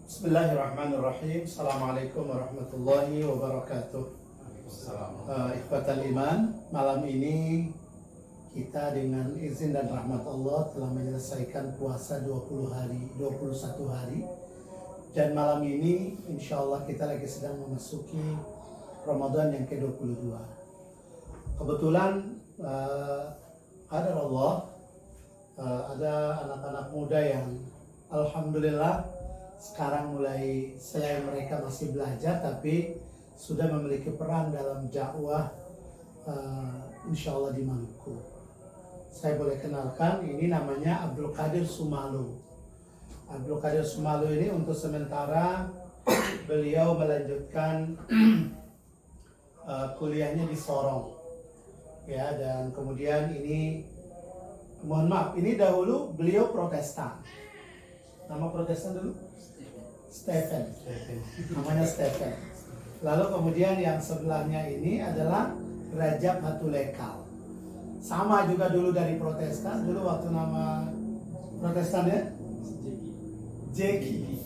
Bismillahirrahmanirrahim. Assalamualaikum warahmatullahi wabarakatuh. Ikhwatal iman, malam ini kita dengan izin dan rahmat Allah telah menyelesaikan puasa 21 hari. Dan malam ini insya Allah kita lagi sedang memasuki Ramadan yang ke-22. Kebetulan ada anak-anak muda yang alhamdulillah sekarang mulai, selain mereka masih belajar tapi sudah memiliki peran dalam dakwah insya Allah di Maluku. Saya boleh kenalkan, ini namanya Abdul Qadir Sumalu. Abdul Qadir Sumalu ini untuk sementara beliau melanjutkan kuliahnya di Sorong, ya, dan kemudian ini, mohon maaf, ini dahulu beliau Protestan. Nama Protestan dulu? Stephen. Namanya Stephen. Lalu kemudian yang sebelahnya ini adalah Rajab Hatulekal. Sama juga dulu dari Protestan. Dulu waktu nama Protestan ya? Jeki.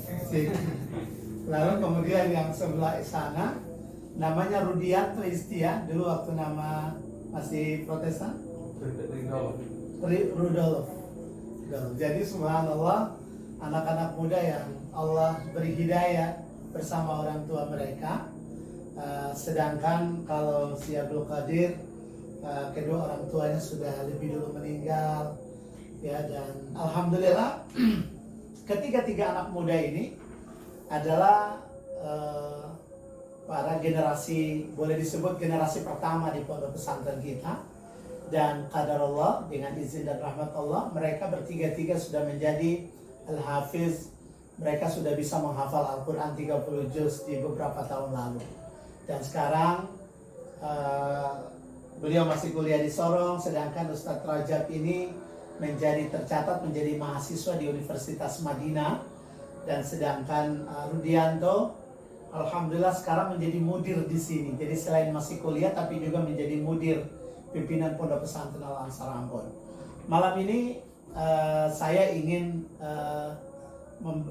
Lalu kemudian yang sebelah sana namanya Rudianto Istia. Dulu waktu nama masih Protestan? Rudolf. Jadi subhanallah, anak-anak muda yang Allah beri hidayah bersama orang tua mereka. Sedangkan kalau si Abdul Qadir, kedua orang tuanya sudah lebih dulu meninggal, ya, dan alhamdulillah ketiga anak muda ini adalah para generasi, boleh disebut generasi pertama di pondok pesantren kita. Dan qadarullah, dengan izin dan rahmat Allah, mereka bertiga sudah menjadi Al-Hafiz. Mereka sudah bisa menghafal Al-Quran 30 juz di beberapa tahun lalu. Dan sekarang beliau masih kuliah di Sorong, sedangkan Ustadz Rajab ini tercatat menjadi mahasiswa di Universitas Madinah. Dan sedangkan Rudianto alhamdulillah sekarang menjadi mudir di sini. Jadi selain masih kuliah tapi juga menjadi mudir pimpinan Pondok Pesantren Al-Ansar Ambon. Malam ini saya ingin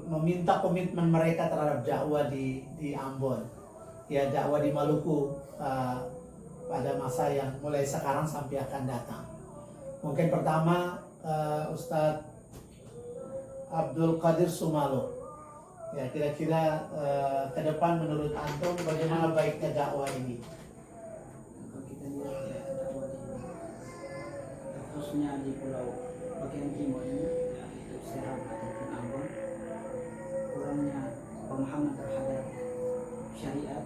meminta komitmen mereka terhadap dakwah di Ambon, ya, dakwah di Maluku pada masa yang mulai sekarang sampai akan datang. Mungkin pertama Ustadz Abdul Qadir Sumalu, ya, kira-kira ke depan menurut antum bagaimana baiknya dakwah ini? Kalau kita lihat ya, dakwah khususnya di pulau bagian timur ini, yaitu Seram ataupun Ambon, kurangnya pemahaman terhadap syariat,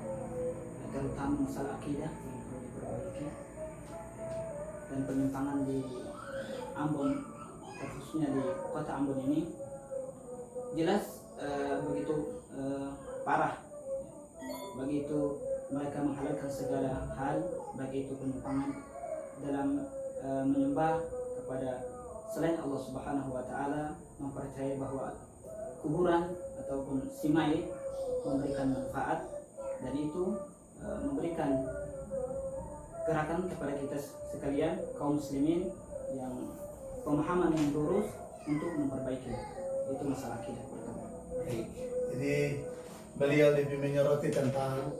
terutama masalah akidah yang perlu diperbaiki, dan penyimpangan di Ambon, khususnya di kota Ambon ini jelas begitu parah. Begitu mereka menghalalkan segala hal, baik itu penyimpangan dalam menyembah kepada selain Allah Subhanahu wa Ta'ala, mempercayai bahwa kuburan ataupun si mayit memberikan manfaat, dan itu memberikan gerakan kepada kita sekalian kaum muslimin yang pemahaman yang lurus untuk memperbaiki itu masalah akidah pertama. Jadi beliau lebih menyoroti tentang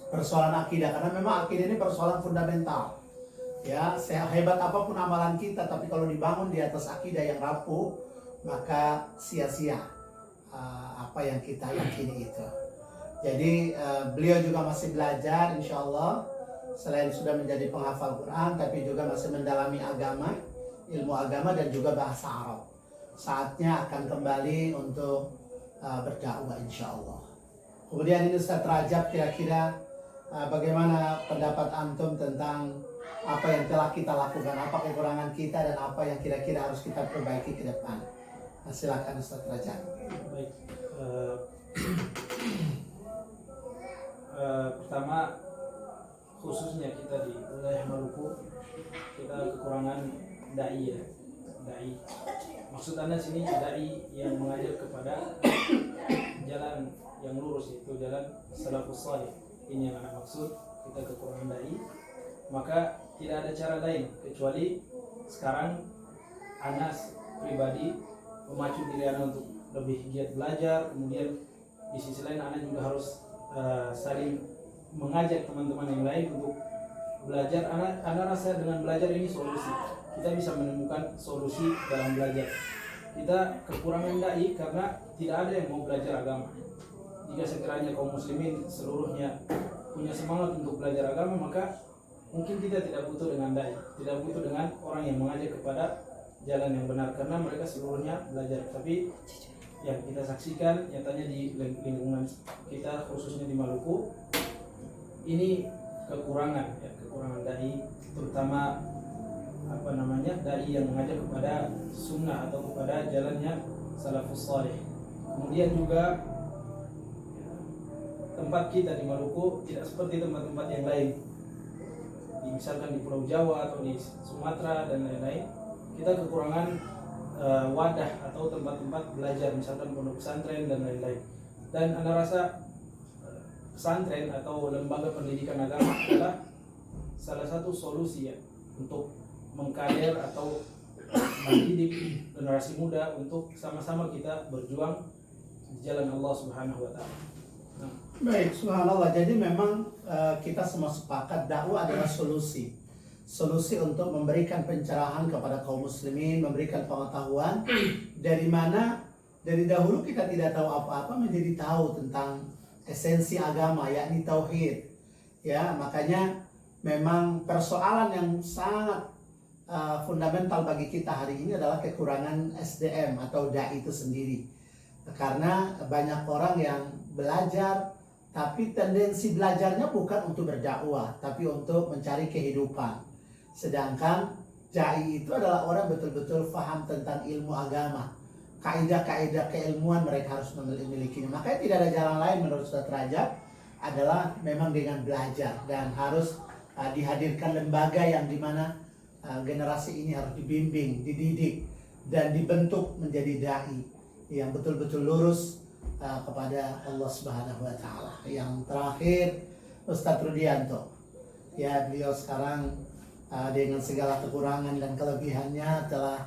persoalan akidah, karena memang akidah ini persoalan fundamental. Ya, sehebat apapun amalan kita, tapi kalau dibangun di atas akidah yang rapuh, maka sia-sia apa yang kita yakini itu. Jadi beliau juga masih belajar, insya Allah. Selain sudah menjadi penghafal Quran, tapi juga masih mendalami agama, ilmu agama, dan juga bahasa Arab. Saatnya akan kembali untuk berdakwah insya Allah. Kemudian ini Ustadz Rajab, kira-kira bagaimana pendapat antum tentang apa yang telah kita lakukan, apa kekurangan kita, dan apa yang kira-kira harus kita perbaiki ke depan? Silakan Ustadz Rajab. Baik, pertama, khususnya kita di wilayah Maluku, kita kekurangan dai, ya, dai. Maksud Anda sini dai yang mengajar kepada jalan yang lurus, itu jalan salafus salih. Ini yang Anda maksud, kita kekurangan dai. Maka tidak ada cara lain kecuali sekarang Anas pribadi memacu diri Anda untuk lebih giat belajar. Kemudian di sisi lain anak juga harus saling mengajak teman-teman yang lain untuk belajar. Anak rasa dengan belajar ini solusi. Kita bisa menemukan solusi dalam belajar. Kita kekurangan dai karena tidak ada yang mau belajar agama. Jika sekiranya kaum muslimin seluruhnya punya semangat untuk belajar agama, maka mungkin kita tidak butuh dengan dai, tidak butuh dengan orang yang mengajak kepada jalan yang benar, karena mereka seluruhnya belajar. Tapi yang kita saksikan nyatanya di lingkungan kita, khususnya di Maluku, ini kekurangan dai, terutama dai yang mengajak kepada sunnah atau kepada jalannya salafus salih. Kemudian juga tempat kita di Maluku tidak seperti tempat-tempat yang lain, misalkan di Pulau Jawa atau di Sumatera dan lain-lain. Kita kekurangan wadah atau tempat-tempat belajar, misalkan pondok pesantren dan lain-lain. Dan Anda rasa pesantren atau lembaga pendidikan agama adalah salah satu solusi ya untuk mengkader atau mendidik generasi muda untuk sama-sama kita berjuang di jalan Allah Subhanahu wa taala. Baik, subhanallah. Jadi memang kita semua sepakat dakwah adalah solusi untuk memberikan pencerahan kepada kaum muslimin, memberikan pengetahuan dari mana dari dahulu kita tidak tahu apa-apa menjadi tahu tentang esensi agama, yakni tauhid. Ya, makanya memang persoalan yang sangat fundamental bagi kita hari ini adalah kekurangan SDM atau dai itu sendiri. Karena banyak orang yang belajar tapi tendensi belajarnya bukan untuk berdakwah, tapi untuk mencari kehidupan. Sedangkan dai itu adalah orang betul-betul paham tentang ilmu agama. Kaidah-kaidah keilmuan mereka harus memilikinya. Makanya tidak ada jalan lain menurut Ustaz Rajab adalah memang dengan belajar, dan harus dihadirkan lembaga yang dimana generasi ini harus dibimbing, dididik, dan dibentuk menjadi dai yang betul-betul lurus kepada Allah Subhanahu wa taala. Yang terakhir, Ustadz Rudianto. Ya, beliau sekarang dengan segala kekurangan dan kelebihannya telah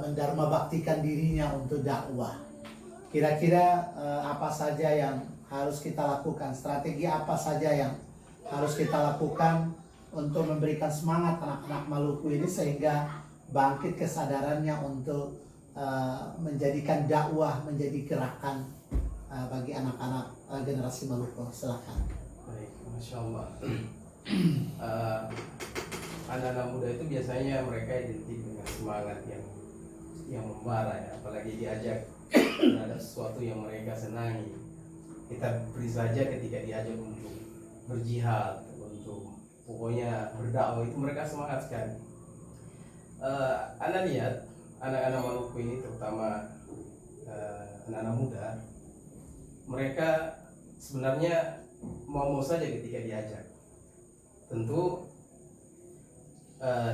mendharma baktikan dirinya untuk dakwah. Kira-kira apa saja yang harus kita lakukan? Strategi apa saja yang harus kita lakukan untuk memberikan semangat anak-anak Maluku ini sehingga bangkit kesadarannya untuk menjadikan dakwah menjadi gerakan bagi anak-anak generasi Maluku? Silakan. Baik, Masya Allah. Anak-anak muda itu biasanya mereka identik dengan semangat yang membara ya, apalagi diajak ada sesuatu yang mereka senangi. Kita beri saja ketika diajak untuk berjihad, untuk pokoknya berdakwah, itu mereka semangat sekali. Anda lihat anak-anak Maluku ini, terutama anak-anak muda, mereka sebenarnya mau saja ketika diajak. Tentu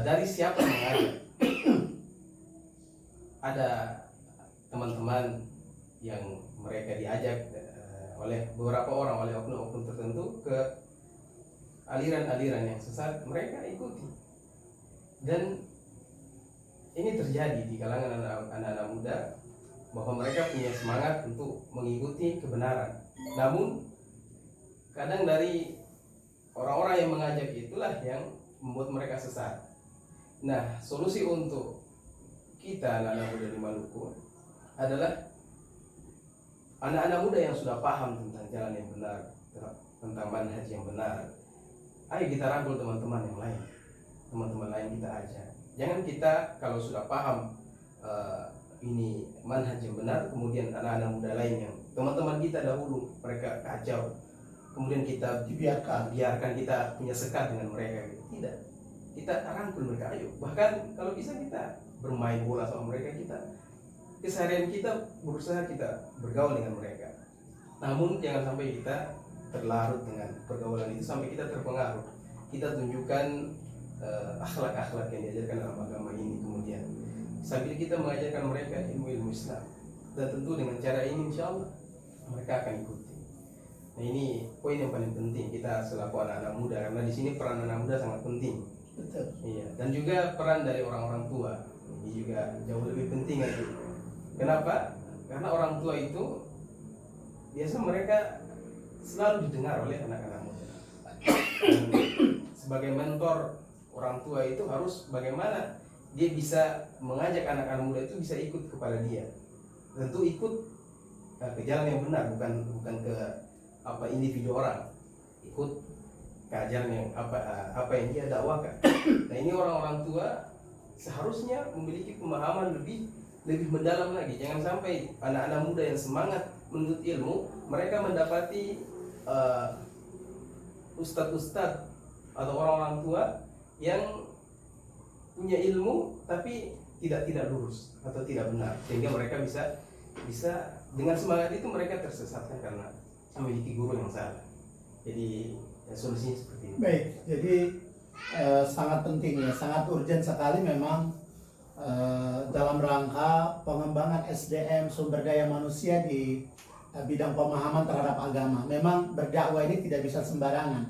dari siapa yang mengajak? Ada teman-teman yang mereka diajak oleh beberapa orang, oleh oknum-oknum tertentu ke aliran-aliran yang sesat, mereka ikuti. Dan ini terjadi di kalangan anak-anak muda, bahwa mereka punya semangat untuk mengikuti kebenaran. Namun kadang dari orang-orang yang mengajak itulah yang membuat mereka sesat. Nah, solusi untuk kita anak-anak muda di Maluku adalah anak-anak muda yang sudah paham tentang jalan yang benar, tentang manhaj yang benar. Ayo kita rangkul teman-teman yang lain, teman-teman lain kita ajak. Jangan kita kalau sudah paham ini manhaj yang benar, kemudian anak-anak muda lain yang teman-teman kita dahulu mereka kacau, kemudian kita biarkan kita punya sekat dengan mereka gitu. Tidak, kita rangkul mereka. Ayo, bahkan kalau bisa kita bermain bola sama mereka, kita keseharian kita berusaha kita bergaul dengan mereka. Namun jangan sampai kita terlarut dengan pergaulan itu sampai kita terpengaruh. Kita tunjukkan akhlak-akhlak yang diajarkan dalam agama ini, kemudian sambil kita mengajarkan mereka ilmu-ilmu Islam. Dan tentu dengan cara ini insya Allah mereka akan ikuti. Nah, ini poin yang paling penting kita selaku anak-anak muda, karena di sini peran anak muda sangat penting. Betul. Iya, dan juga peran dari orang-orang tua ini juga jauh lebih penting lagi. Kenapa? Karena orang tua itu biasa mereka selalu didengar oleh anak-anak muda. Dan sebagai mentor, orang tua itu harus bagaimana dia bisa mengajak anak-anak muda itu bisa ikut kepada dia. Tentu ikut ke jalan yang benar, bukan ke individu orang. Ikut ke jalan yang apa yang dia dakwakan. Nah, ini orang-orang tua seharusnya memiliki pemahaman lebih mendalam lagi. Jangan sampai anak-anak muda yang semangat menuntut ilmu, mereka mendapati ustadz-ustadz atau orang-orang tua yang punya ilmu tapi tidak lurus atau tidak benar, sehingga mereka bisa dengan semangat itu mereka tersesatkan karena memiliki guru yang salah. Jadi ya, solusinya seperti itu. Baik, jadi sangat penting ya, sangat urgent sekali memang dalam rangka pengembangan SDM sumber daya manusia di bidang pemahaman terhadap agama. Memang berdakwah ini tidak bisa sembarangan.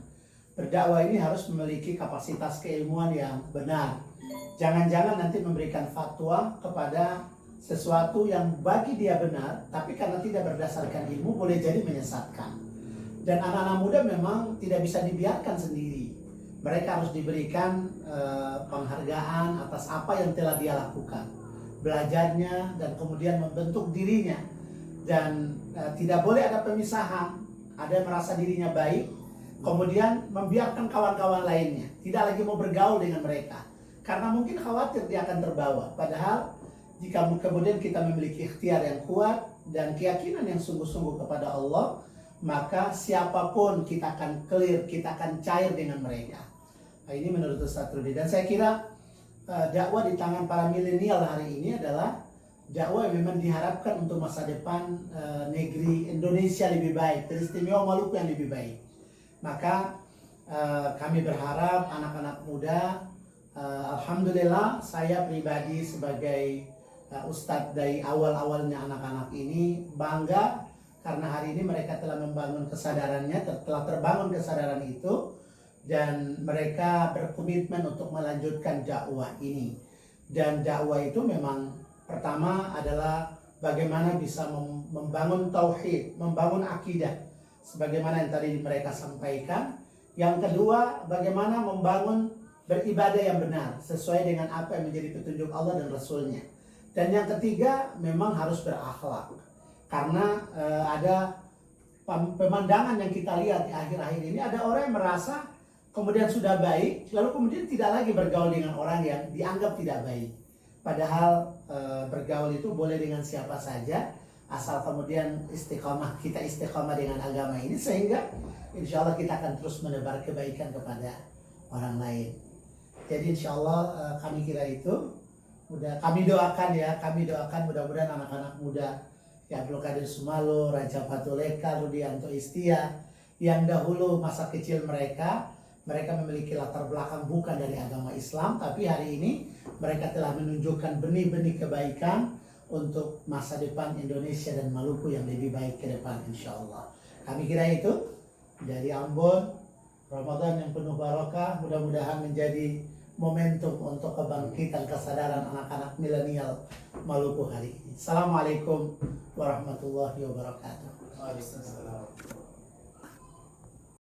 Berdakwah ini harus memiliki kapasitas keilmuan yang benar. Jangan-jangan nanti memberikan fatwa kepada sesuatu yang bagi dia benar, tapi karena tidak berdasarkan ilmu boleh jadi menyesatkan. Dan anak-anak muda memang tidak bisa dibiarkan sendiri. Mereka harus diberikan penghargaan atas apa yang telah dia lakukan, belajarnya dan kemudian membentuk dirinya. Dan tidak boleh ada pemisahan. Ada yang merasa dirinya baik, kemudian membiarkan kawan-kawan lainnya, tidak lagi mau bergaul dengan mereka, karena mungkin khawatir dia akan terbawa. Padahal jika kemudian kita memiliki ikhtiar yang kuat dan keyakinan yang sungguh-sungguh kepada Allah, maka siapapun kita akan clear, kita akan cair dengan mereka. Nah, ini menurut Ustaz Rudi. Dan saya kira dakwah di tangan para milenial hari ini adalah dakwah yang memang diharapkan untuk masa depan negeri Indonesia lebih baik, teristimewa Maluku yang lebih baik. Maka kami berharap anak-anak muda, alhamdulillah saya pribadi sebagai ustadz dari awal-awalnya anak-anak ini bangga karena hari ini mereka telah membangun kesadarannya, telah terbangun kesadaran itu, dan mereka berkomitmen untuk melanjutkan dakwah ini. Dan dakwah itu memang pertama adalah bagaimana bisa membangun tauhid, membangun akidah sebagaimana yang tadi mereka sampaikan. Yang kedua, bagaimana membangun beribadah yang benar sesuai dengan apa yang menjadi petunjuk Allah dan Rasulnya. Dan yang ketiga, memang harus berakhlak. Karena ada pemandangan yang kita lihat di akhir-akhir ini, ada orang yang merasa kemudian sudah baik, lalu kemudian tidak lagi bergaul dengan orang yang dianggap tidak baik. Padahal bergaul itu boleh dengan siapa saja, asal kemudian kita istiqomah dengan agama ini, sehingga insya Allah kita akan terus menebar kebaikan kepada orang lain. Jadi insya Allah kami kira itu, kami doakan mudah-mudahan anak-anak muda ya Abdul Qadir Sumalo, Raja Patuleka, Rudianto Istia, yang dahulu masa kecil mereka memiliki latar belakang bukan dari agama Islam, tapi hari ini mereka telah menunjukkan benih-benih kebaikan untuk masa depan Indonesia dan Maluku yang lebih baik ke depan insya Allah. Kami kira itu dari Ambon, Ramadan yang penuh barokah, mudah-mudahan menjadi momentum untuk kebangkitan kesadaran anak-anak milenial Maluku hari ini. Assalamualaikum warahmatullahi wabarakatuh. Waalaikumsalam.